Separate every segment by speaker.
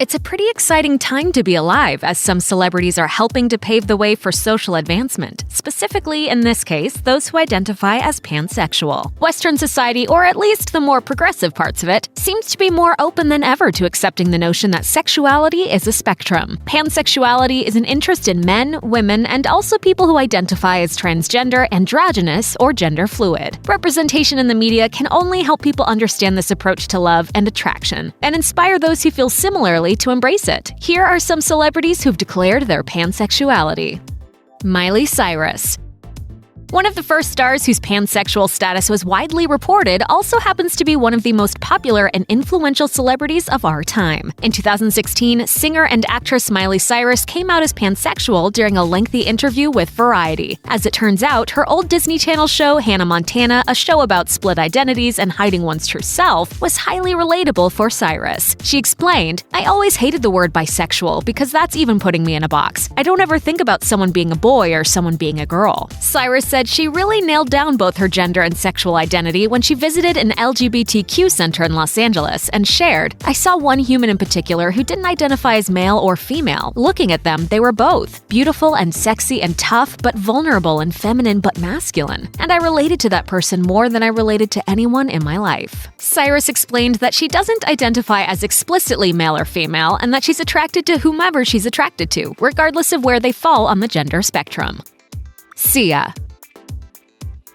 Speaker 1: It's a pretty exciting time to be alive, as some celebrities are helping to pave the way for social advancement, specifically, in this case, those who identify as pansexual. Western society, or at least the more progressive parts of it, seems to be more open than ever to accepting the notion that sexuality is a spectrum. Pansexuality is an interest in men, women, and also people who identify as transgender, androgynous, or gender fluid. Representation in the media can only help people understand this approach to love and attraction, and inspire those who feel similarly to embrace it. Here are some celebrities who've declared their pansexuality. Miley Cyrus. One of the first stars whose pansexual status was widely reported also happens to be one of the most popular and influential celebrities of our time. In 2016, singer and actress Miley Cyrus came out as pansexual during a lengthy interview with Variety. As it turns out, her old Disney Channel show Hannah Montana, a show about split identities and hiding one's true self, was highly relatable for Cyrus. She explained, "I always hated the word bisexual because that's even putting me in a box. I don't ever think about someone being a boy or someone being a girl." Cyrus said she really nailed down both her gender and sexual identity when she visited an LGBTQ center in Los Angeles and shared, "I saw one human in particular who didn't identify as male or female. Looking at them, they were both beautiful and sexy and tough, but vulnerable and feminine but masculine. And I related to that person more than I related to anyone in my life." Cyrus explained that she doesn't identify as explicitly male or female and that she's attracted to whomever she's attracted to, regardless of where they fall on the gender spectrum. Sia.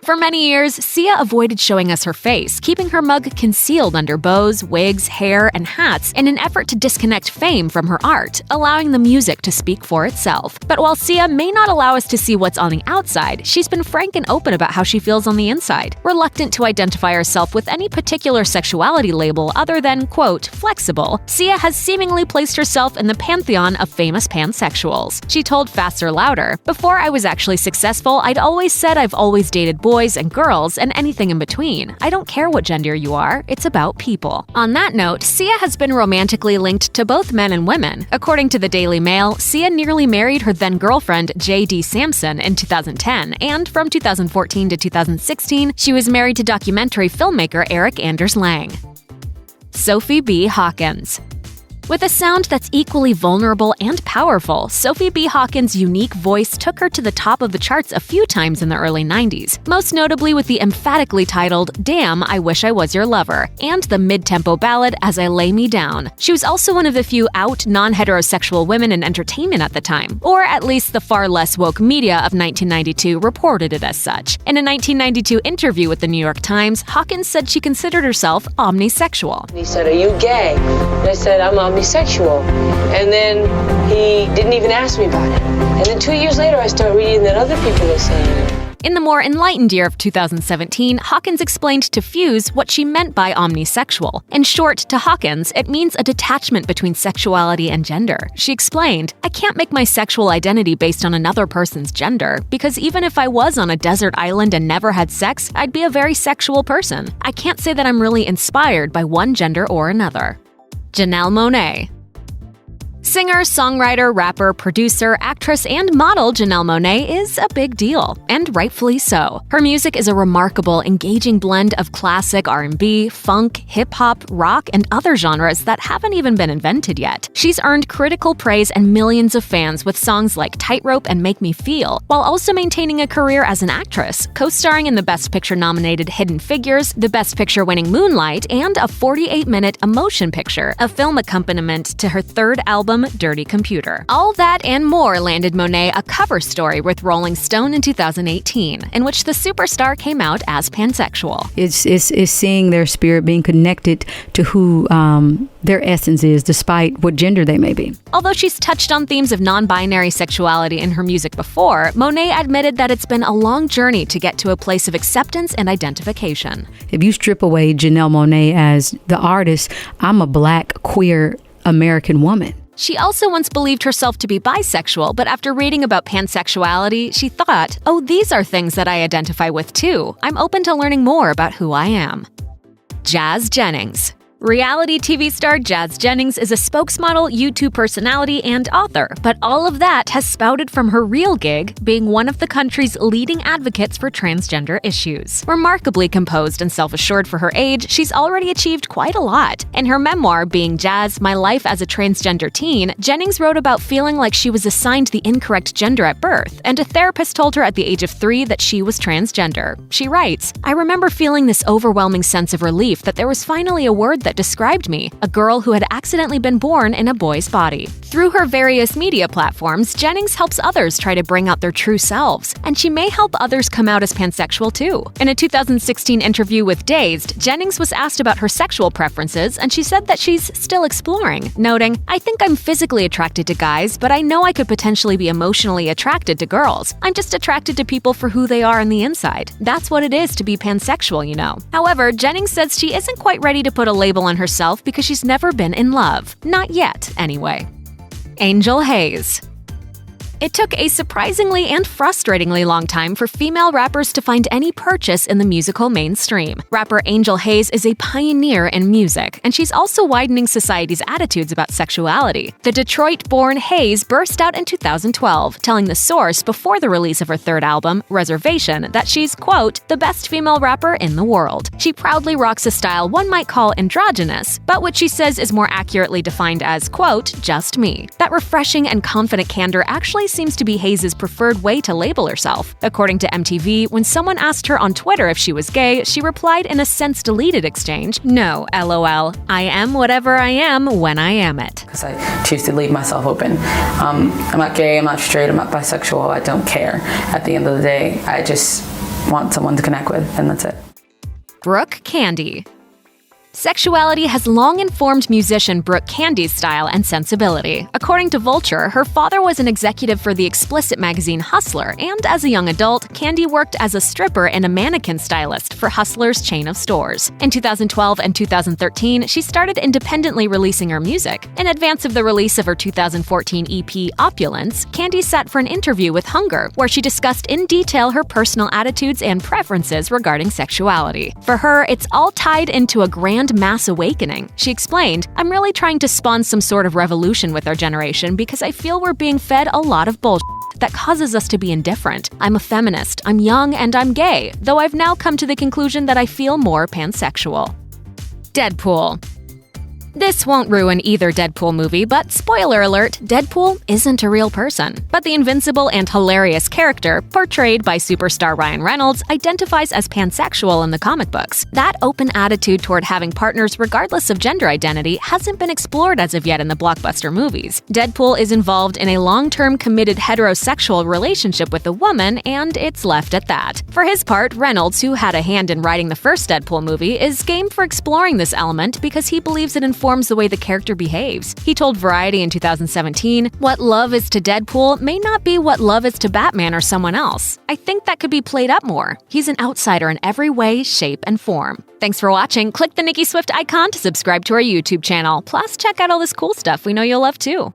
Speaker 1: For many years, Sia avoided showing us her face, keeping her mug concealed under bows, wigs, hair, and hats in an effort to disconnect fame from her art, allowing the music to speak for itself. But while Sia may not allow us to see what's on the outside, she's been frank and open about how she feels on the inside, reluctant to identify herself with any particular sexuality label other than, quote, flexible. Sia has seemingly placed herself in the pantheon of famous pansexuals. She told Faster Louder, "Before I was actually successful, I'd always said I've always dated boys and girls and anything in between. I don't care what gender you are, it's about people." On that note, Sia has been romantically linked to both men and women. According to the Daily Mail, Sia nearly married her then-girlfriend J.D. Samson in 2010, and from 2014 to 2016, she was married to documentary filmmaker Erik Anders Lang. Sophie B. Hawkins. With a sound that's equally vulnerable and powerful, Sophie B. Hawkins' unique voice took her to the top of the charts a few times in the early 90s, most notably with the emphatically titled Damn, I Wish I Was Your Lover, and the mid-tempo ballad As I Lay Me Down. She was also one of the few out, non-heterosexual women in entertainment at the time, or at least the far less woke media of 1992 reported it as such. In a 1992 interview with the New York Times, Hawkins said she considered herself omnisexual.
Speaker 2: He said, "Are you gay?" And I said, "I'm omnisexual." And then he didn't even ask me about it. And then 2 years later, I started reading that other people are saying it.
Speaker 1: In the more enlightened year of 2017, Hawkins explained to Fuse what she meant by omnisexual. In short, to Hawkins, it means a detachment between sexuality and gender. She explained, "I can't make my sexual identity based on another person's gender, because even if I was on a desert island and never had sex, I'd be a very sexual person. I can't say that I'm really inspired by one gender or another." Janelle Monáe. Singer, songwriter, rapper, producer, actress, and model Janelle Monáe is a big deal, and rightfully so. Her music is a remarkable, engaging blend of classic R&B, funk, hip-hop, rock, and other genres that haven't even been invented yet. She's earned critical praise and millions of fans with songs like Tightrope and Make Me Feel, while also maintaining a career as an actress, co-starring in the Best Picture-nominated Hidden Figures, the Best Picture-winning Moonlight, and a 48-minute emotion picture, a film accompaniment to her third album, Dirty Computer. All that and more landed Monáe a cover story with Rolling Stone in 2018, in which the superstar came out as pansexual.
Speaker 3: It's seeing their spirit being connected to who their essence is, despite what gender they may be.
Speaker 1: Although she's touched on themes of non-binary sexuality in her music before, Monáe admitted that it's been a long journey to get to a place of acceptance and identification.
Speaker 3: If you strip away Janelle Monáe as the artist, I'm a Black, queer American woman.
Speaker 1: She also once believed herself to be bisexual, but after reading about pansexuality, she thought, "Oh, these are things that I identify with too. I'm open to learning more about who I am." Jazz Jennings. Reality TV star Jazz Jennings is a spokesmodel, YouTube personality, and author, but all of that has spouted from her real gig, being one of the country's leading advocates for transgender issues. Remarkably composed and self-assured for her age, she's already achieved quite a lot. In her memoir, Being Jazz: My Life as a Transgender Teen, Jennings wrote about feeling like she was assigned the incorrect gender at birth, and a therapist told her at the age of 3 that she was transgender. She writes, "I remember feeling this overwhelming sense of relief that there was finally a word that described me, a girl who had accidentally been born in a boy's body." Through her various media platforms, Jennings helps others try to bring out their true selves, and she may help others come out as pansexual too. In a 2016 interview with Dazed, Jennings was asked about her sexual preferences, and she said that she's still exploring, noting, "I think I'm physically attracted to guys, but I know I could potentially be emotionally attracted to girls. I'm just attracted to people for who they are on the inside. That's what it is to be pansexual, you know." However, Jennings says she isn't quite ready to put a label on herself because she's never been in love. Not yet, anyway. Angel Hayes. It took a surprisingly and frustratingly long time for female rappers to find any purchase in the musical mainstream. Rapper Angel Hayes is a pioneer in music, and she's also widening society's attitudes about sexuality. The Detroit-born Hayes burst out in 2012, telling The Source before the release of her third album, Reservation, that she's, quote, "the best female rapper in the world." She proudly rocks a style one might call androgynous, but which she says is more accurately defined as, quote, "just me." That refreshing and confident candor actually seems to be Hayes' preferred way to label herself. According to MTV, when someone asked her on Twitter if she was gay, she replied in a since-deleted exchange, "No, LOL. I am whatever I am when I am it."
Speaker 4: Because I choose to leave myself open. I'm not gay, I'm not straight, I'm not bisexual, I don't care. At the end of the day, I just want someone to connect with, and that's it.
Speaker 1: Brooke Candy. Sexuality has long informed musician Brooke Candy's style and sensibility. According to Vulture, her father was an executive for the explicit magazine Hustler, and as a young adult, Candy worked as a stripper and a mannequin stylist for Hustler's chain of stores. In 2012 and 2013, she started independently releasing her music. In advance of the release of her 2014 EP, Opulence, Candy sat for an interview with Hunger, where she discussed in detail her personal attitudes and preferences regarding sexuality. For her, it's all tied into a grand mass awakening. She explained, "I'm really trying to spawn some sort of revolution with our generation because I feel we're being fed a lot of bullshit that causes us to be indifferent. I'm a feminist, I'm young, and I'm gay, though I've now come to the conclusion that I feel more pansexual." Deadpool. This won't ruin either Deadpool movie, but spoiler alert, Deadpool isn't a real person. But the invincible and hilarious character, portrayed by superstar Ryan Reynolds, identifies as pansexual in the comic books. That open attitude toward having partners regardless of gender identity hasn't been explored as of yet in the blockbuster movies. Deadpool is involved in a long-term committed heterosexual relationship with a woman, and it's left at that. For his part, Reynolds, who had a hand in writing the first Deadpool movie, is game for exploring this element because he believes it informs the way the character behaves. He told Variety in 2017, "What love is to Deadpool may not be what love is to Batman or someone else. I think that could be played up more. He's an outsider in every way, shape, and form." Thanks for watching. Click the Nicki Swift icon to subscribe to our YouTube channel. Plus, check out all this cool stuff we know you'll love too.